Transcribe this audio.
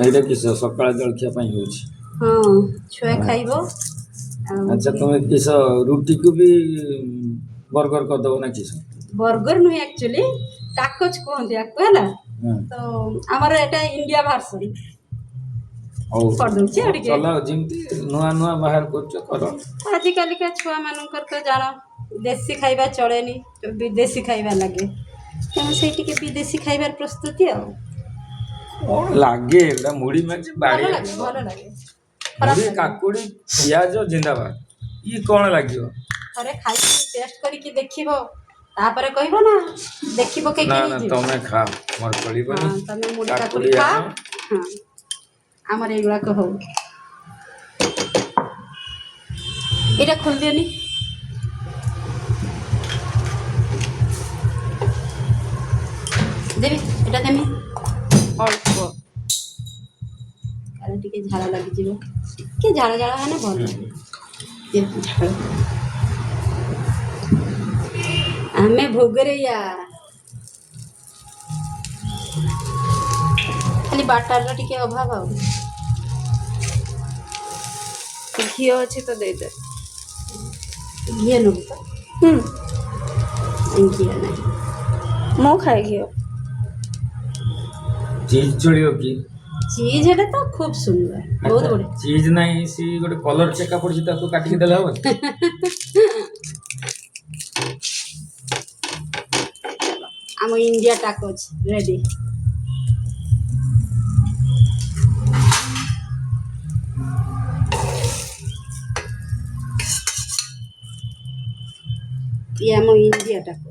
ଏଇଟା କିସ ସକାଳ ଜଳଖିଆ ପାଇଁ ହେଉଛି। हाँ छुआ खाइब अच्छा तुम किस रुटी को भी बर्गर कर दो ना किस। बर्गर नुहे एक्चुअली टाकोच कहते आपको है ना तो आमर एटा इंडिया वर्सन हौ कर दूची और के चलो जिमती नुआ नुआ बाहर करछ कर। आजिकल का छुआ मानकर तो जान देसी खाइबा चलेनी विदेशी खाइबा लगे तेणु से विदेशी खाइबार प्रस्तुति आ कौन लागे एटा मुड़ी में बाड़ी भल लगे मुड़ी काकुड़ी पियाज जिंदाबाद ई कौन लागियो थरे खाई टेस्ट करके देखिबो तापर कहबो ना देखिबो के ना कि ना तमे खा मोर पड़ीबनी हां तमे मुड़ी काकुड़ी खा हां हमर एगुला को हो एटा खोल देनी देवी एटा देमी अल्प काले टिके झाड़ा लागि जिवो के झाड़ा झाड़ा है ना भल ये झाड़ा आमे भोगरे या खाली बाटार टिके अभाव आ घी अच्छी तो दे दे घी नु घी नहीं मो खाए घी चीज चढ़ियो की चीज है तो खूब सुंदर बहुत बड़े चीज नहीं सी गोटे कलर चेका पड़छि ताको काटी के देला हो आम इंडिया टाकोच रेडी ये आम इंडिया टाको